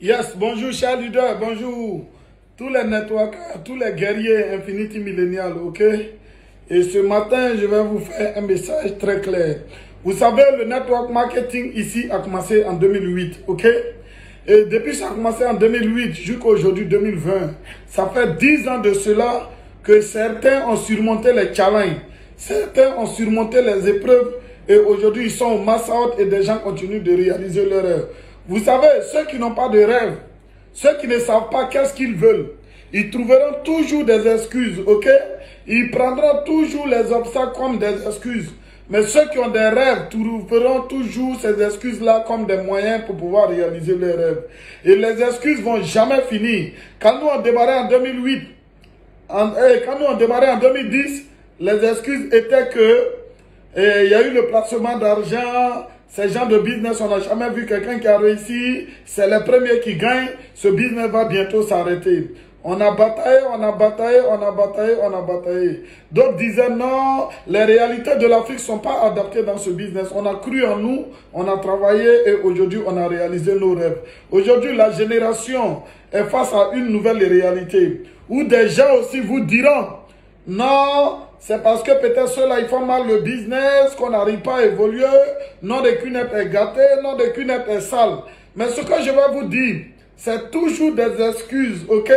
Yes, bonjour chers leaders, bonjour tous les networkers, tous les guerriers Infinity Millennial, ok? Et ce matin, je vais vous faire un message très clair. Vous savez, le network marketing ici a commencé en 2008, ok? Et depuis que ça a commencé en 2008 jusqu'à aujourd'hui 2020, ça fait 10 ans de cela que certains ont surmonté les challenges, certains ont surmonté les épreuves et aujourd'hui ils sont au mass out et des gens continuent de réaliser leurs rêves. Vous savez, ceux qui n'ont pas de rêve, ceux qui ne savent pas qu'est-ce qu'ils veulent, ils trouveront toujours des excuses, ok? Ils prendront toujours les obstacles comme des excuses. Mais ceux qui ont des rêves trouveront toujours ces excuses-là comme des moyens pour pouvoir réaliser leurs rêves. Et les excuses vont jamais finir. Quand nous on démarrait en 2008, quand nous on démarrait en 2010, les excuses étaient que il y a eu le placement d'argent. Ces gens de business, on n'a jamais vu quelqu'un qui a réussi. C'est les premiers qui gagnent. Ce business va bientôt s'arrêter. On a bataillé, on a bataillé, on a bataillé, on a bataillé. D'autres disaient non, les réalités de l'Afrique ne sont pas adaptées dans ce business. On a cru en nous, on a travaillé et aujourd'hui on a réalisé nos rêves. Aujourd'hui, la génération est face à une nouvelle réalité où des gens aussi vous diront non, c'est parce que peut-être ceux-là, ils font mal le business, qu'on n'arrive pas à évoluer. Non, de cunette est gâté, non, de cunette est sale. Mais ce que je vais vous dire, c'est toujours des excuses, ok?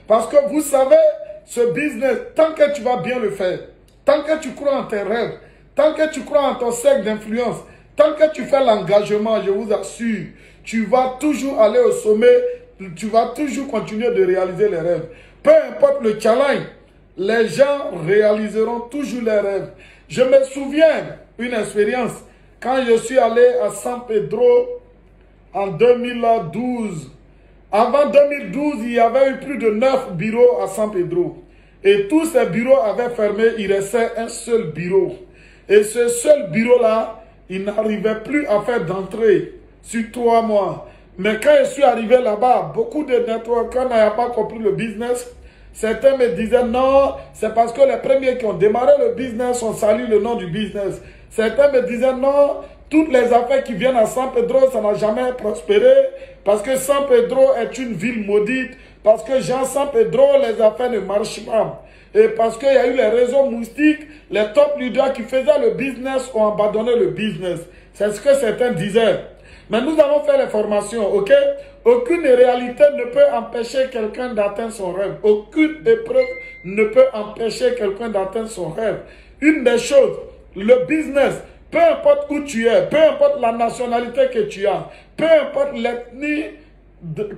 Parce que vous savez, ce business, tant que tu vas bien le faire, tant que tu crois en tes rêves, tant que tu crois en ton cercle d'influence, tant que tu fais l'engagement, je vous assure, tu vas toujours aller au sommet, tu vas toujours continuer de réaliser les rêves. Peu importe le challenge, les gens réaliseront toujours leurs rêves. Je me souviens une expérience quand je suis allé à San Pedro en 2012. Avant 2012, il y avait eu plus de 9 bureaux à San Pedro. Et tous ces bureaux avaient fermé, il restait un seul bureau. Et ce seul bureau-là, il n'arrivait plus à faire d'entrée sur 3 mois. Mais quand je suis arrivé là-bas, beaucoup de networkers n'avaient pas compris le business. Certains me disaient non, c'est parce que les premiers qui ont démarré le business ont sali le nom du business. Certains me disaient non, toutes les affaires qui viennent à San Pedro, ça n'a jamais prospéré. Parce que San Pedro est une ville maudite. Parce que Jean San Pedro, les affaires ne marchent pas. Et parce qu'il y a eu les réseaux moustiques, les top leaders qui faisaient le business ont abandonné le business. C'est ce que certains disaient. Mais nous allons faire les formations, ok? Aucune réalité ne peut empêcher quelqu'un d'atteindre son rêve. Aucune épreuve ne peut empêcher quelqu'un d'atteindre son rêve. Une des choses, le business, peu importe où tu es, peu importe la nationalité que tu as, peu importe l'ethnie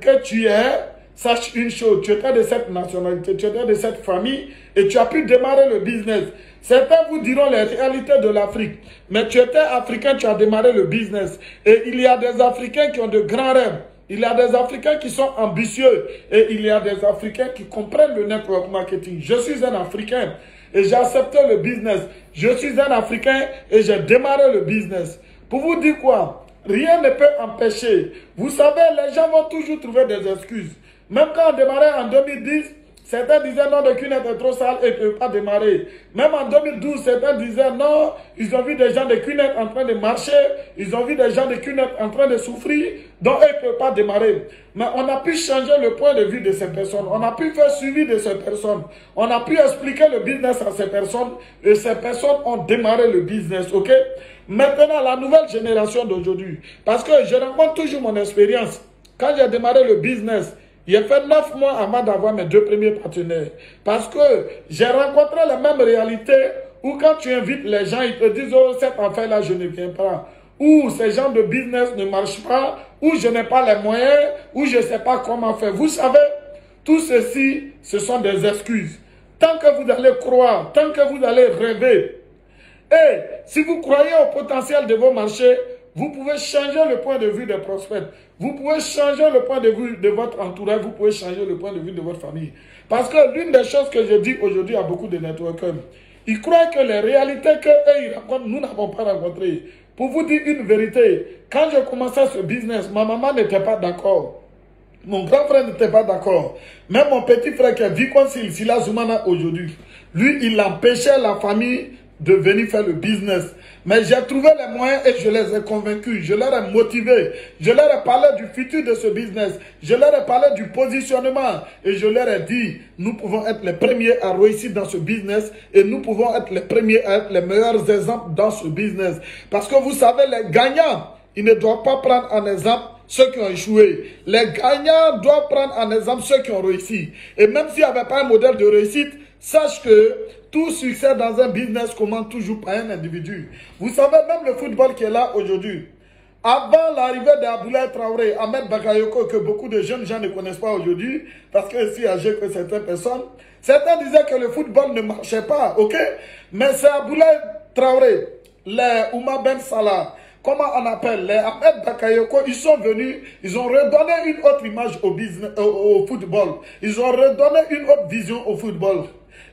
que tu es, sache une chose, tu étais de cette nationalité, tu étais de cette famille et tu as pu démarrer le business. Certains vous diront les réalités de l'Afrique, mais tu étais africain, tu as démarré le business. Et il y a des Africains qui ont de grands rêves. Il y a des Africains qui sont ambitieux et il y a des Africains qui comprennent le network marketing. Je suis un Africain et j'ai accepté le business. Je suis un Africain et j'ai démarré le business. Pour vous dire quoi? Rien ne peut empêcher. Vous savez, les gens vont toujours trouver des excuses. Même quand on démarrait en 2010, certains disaient non, le cunette est trop sale et ne peut pas démarrer. Même en 2012, certains disaient non, ils ont vu des gens de cunette en train de marcher, ils ont vu des gens de cunette en train de souffrir, donc ils ne peuvent pas démarrer. Mais on a pu changer le point de vue de ces personnes, on a pu faire suivi de ces personnes, on a pu expliquer le business à ces personnes et ces personnes ont démarré le business, ok? Maintenant, la nouvelle génération d'aujourd'hui, parce que je rencontre toujours mon expérience, quand j'ai démarré le business, j'ai fait 9 mois avant d'avoir mes 2 premiers partenaires. Parce que j'ai rencontré la même réalité où quand tu invites les gens, ils te disent « Oh, cette affaire-là, je ne viens pas. » Ou ces gens de business ne marchent pas, ou je n'ai pas les moyens, ou je ne sais pas comment faire. Vous savez, tout ceci, ce sont des excuses. Tant que vous allez croire, tant que vous allez rêver, et si vous croyez au potentiel de vos marchés, vous pouvez changer le point de vue des prospects. Vous pouvez changer le point de vue de votre entourage. Vous pouvez changer le point de vue de votre famille. Parce que l'une des choses que je dis aujourd'hui à beaucoup de networkers, ils croient que les réalités qu'eux ils racontent, nous n'avons pas rencontrées. Pour vous dire une vérité, quand je commençais ce business, ma maman n'était pas d'accord. Mon grand frère n'était pas d'accord. Même mon petit frère qui est Vicon Sila Zoumana aujourd'hui, lui, il empêchait la famille de venir faire le business. Mais j'ai trouvé les moyens et je les ai convaincus. Je leur ai motivés. Je leur ai parlé du futur de ce business. Je leur ai parlé du positionnement. Et je leur ai dit, nous pouvons être les premiers à réussir dans ce business. Et nous pouvons être les premiers à être les meilleurs exemples dans ce business. Parce que vous savez, les gagnants, ils ne doivent pas prendre en exemple ceux qui ont échoué. Les gagnants doivent prendre en exemple ceux qui ont réussi. Et même s'il n'y avait pas un modèle de réussite, sache que tout succès dans un business commence toujours par un individu. Vous savez, même le football qui est là aujourd'hui, avant l'arrivée d'Abdoulaye Traoré, Ahmed Bakayoko, que beaucoup de jeunes gens ne connaissent pas aujourd'hui, parce que c'est âgé que certaines personnes, certains disaient que le football ne marchait pas, ok? Mais c'est Abdoulaye Traoré, les Oumar Ben Salah, comment on appelle, les Ahmed Bakayoko, ils sont venus, ils ont redonné une autre image au football. Ils ont redonné une autre vision au football.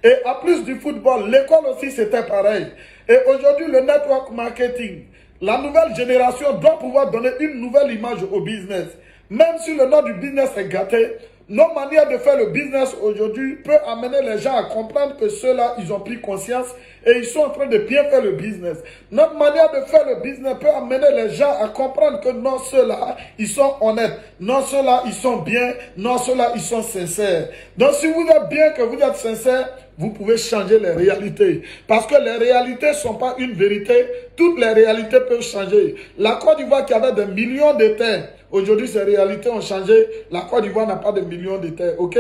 Et en plus du football, l'école aussi c'était pareil. Et aujourd'hui, le network marketing, la nouvelle génération doit pouvoir donner une nouvelle image au business. Même si le nom du business est gâté, nos manières de faire le business aujourd'hui peuvent amener les gens à comprendre que ceux-là, ils ont pris conscience et ils sont en train de bien faire le business. Notre manière de faire le business peut amener les gens à comprendre que non, ceux-là, ils sont honnêtes. Non, ceux-là, ils sont bien. Non, ceux-là, ils sont sincères. Donc, si vous êtes bien, que vous êtes sincère, vous pouvez changer les réalités. Parce que les réalités ne sont pas une vérité. Toutes les réalités peuvent changer. La Côte d'Ivoire qui avait des millions de terres, aujourd'hui, ces réalités ont changé. La Côte d'Ivoire n'a pas de millions de terres. Ok?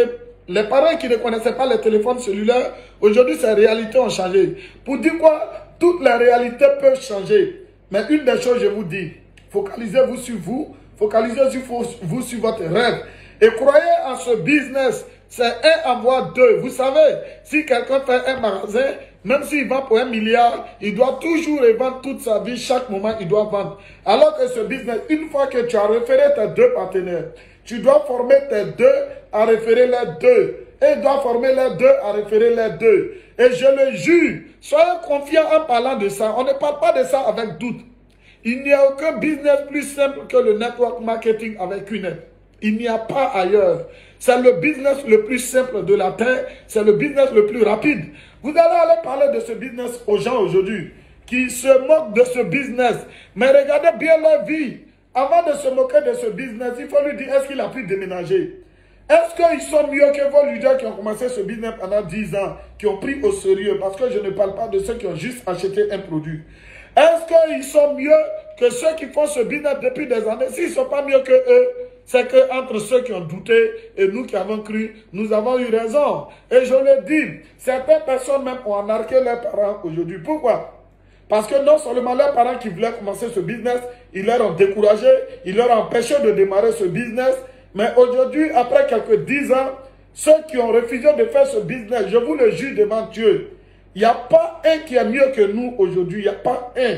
Les parents qui ne connaissaient pas les téléphones cellulaires, aujourd'hui, ces réalités ont changé. Pour dire quoi? Toutes les réalités peuvent changer. Mais une des choses, je vous dis, focalisez-vous sur vous. Focalisez-vous sur votre rêve. Et croyez en ce business. C'est un avoir deux. Vous savez, si quelqu'un fait un magasin, même s'il vend pour 1 milliard, il doit toujours revendre toute sa vie. Chaque moment, il doit vendre. Alors que ce business, une fois que tu as référé tes deux partenaires, tu dois former tes deux à référer les deux. Et il doit former les deux à référer les deux. Et je le jure, soyez confiants en parlant de ça. On ne parle pas de ça avec doute. Il n'y a aucun business plus simple que le network marketing avec QNET. Il n'y a pas ailleurs. C'est le business le plus simple de la terre. C'est le business le plus rapide. Vous allez aller parler de ce business aux gens aujourd'hui qui se moquent de ce business. Mais regardez bien leur vie. Avant de se moquer de ce business, il faut lui dire, est-ce qu'il a pu déménager? Est-ce qu'ils sont mieux que vos leaders qui ont commencé ce business pendant 10 ans, qui ont pris au sérieux? Parce que je ne parle pas de ceux qui ont juste acheté un produit. Est-ce qu'ils sont mieux que ceux qui font ce business depuis des années? S'ils ne sont pas mieux que eux, c'est qu'entre ceux qui ont douté et nous qui avons cru, nous avons eu raison. Et je le dis, certaines personnes même ont anarqué leurs parents aujourd'hui. Pourquoi? Parce que non seulement leurs parents qui voulaient commencer ce business, ils leur ont découragé, ils leur ont empêché de démarrer ce business. Mais aujourd'hui, après quelques 10 ans, ceux qui ont refusé de faire ce business, je vous le jure devant Dieu, il n'y a pas un qui est mieux que nous aujourd'hui. Il n'y a pas un.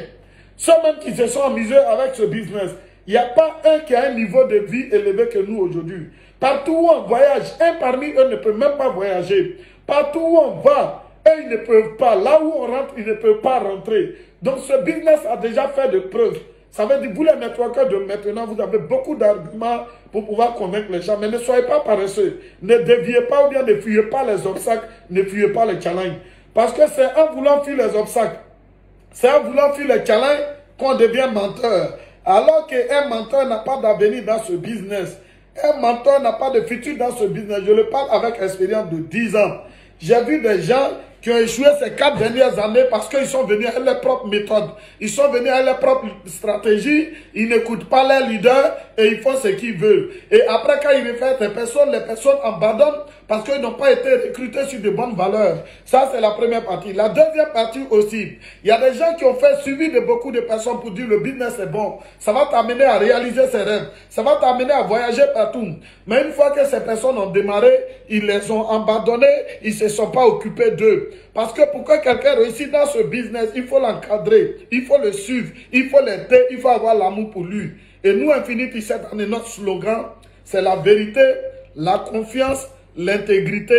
Ceux-mêmes qui se sont amusés avec ce business, il n'y a pas un qui a un niveau de vie élevé que nous aujourd'hui. Partout où on voyage, un parmi eux ne peut même pas voyager. Partout où on va, eux, ils ne peuvent pas. Là où on rentre, ils ne peuvent pas rentrer. Donc ce business a déjà fait de preuves. Ça veut dire, vous les networkers de maintenant, vous avez beaucoup d'arguments pour pouvoir convaincre les gens. Mais ne soyez pas paresseux. Ne déviez pas ou bien ne fuyez pas les obstacles, ne fuyez pas les challenges. Parce que c'est en voulant fuir les obstacles, c'est en voulant fuir les challenges qu'on devient menteur. Alors qu'un menteur n'a pas d'avenir dans ce business. Un menteur n'a pas de futur dans ce business. Je le parle avec expérience de 10 ans. J'ai vu des gens qui ont échoué ces 4 dernières années parce qu'ils sont venus avec leurs propres méthodes. Ils sont venus avec leurs propres stratégies. Ils n'écoutent pas leurs leaders et ils font ce qu'ils veulent. Et après, quand ils réfèrent les personnes abandonnent parce qu'ils n'ont pas été recrutés sur de bonnes valeurs. Ça, c'est la première partie. La deuxième partie aussi, il y a des gens qui ont fait suivi de beaucoup de personnes pour dire le business est bon. Ça va t'amener à réaliser ses rêves. Ça va t'amener à voyager partout. Mais une fois que ces personnes ont démarré, ils les ont abandonnés. Ils ne se sont pas occupés d'eux. Parce que pour que quelqu'un réussisse dans ce business, il faut l'encadrer, il faut le suivre, il faut l'aider, il faut avoir l'amour pour lui. Et nous, Infinity, cette année, notre slogan, c'est la vérité, la confiance, l'intégrité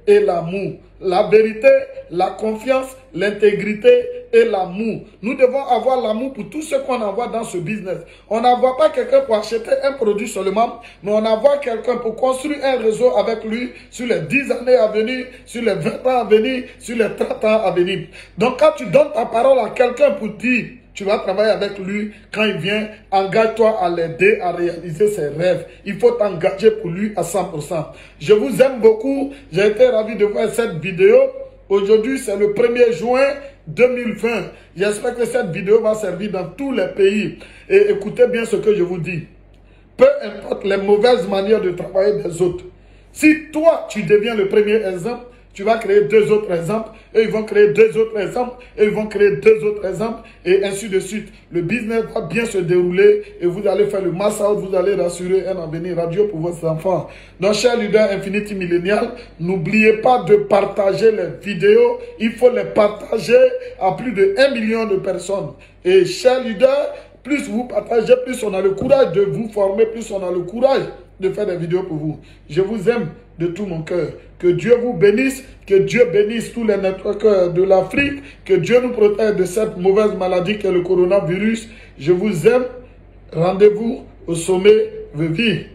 et l'amour. La vérité, la confiance, l'intégrité et l'amour. Nous devons avoir l'amour pour tout ce qu'on envoie dans ce business. On n'envoie pas quelqu'un pour acheter un produit seulement, mais on envoie quelqu'un pour construire un réseau avec lui sur les 10 années à venir, sur les 20 ans à venir, sur les 30 ans à venir. Donc quand tu donnes ta parole à quelqu'un pour dire, tu vas travailler avec lui, quand il vient, engage-toi à l'aider à réaliser ses rêves. Il faut t'engager pour lui à 100%. Je vous aime beaucoup. J'ai été ravi de voir cette vidéo. Aujourd'hui, c'est le 1er juin 2020. J'espère que cette vidéo va servir dans tous les pays. Et écoutez bien ce que je vous dis. Peu importe les mauvaises manières de travailler des autres. Si toi, tu deviens le premier exemple, tu vas créer 2 autres exemples, et ils vont créer 2 autres exemples, et ils vont créer 2 autres exemples, et ainsi de suite. Le business va bien se dérouler, et vous allez faire le mass out, vous allez rassurer un avenir radieux pour vos enfants. Donc, chers leaders Infinity Millennial, n'oubliez pas de partager les vidéos. Il faut les partager à plus de 1 million de personnes. Et chers leaders, plus vous partagez, plus on a le courage de vous former, plus on a le courage de faire des vidéos pour vous. Je vous aime de tout mon cœur. Que Dieu vous bénisse, que Dieu bénisse tous les networkers de l'Afrique, que Dieu nous protège de cette mauvaise maladie qu'est le coronavirus. Je vous aime. Rendez-vous au sommet de vie.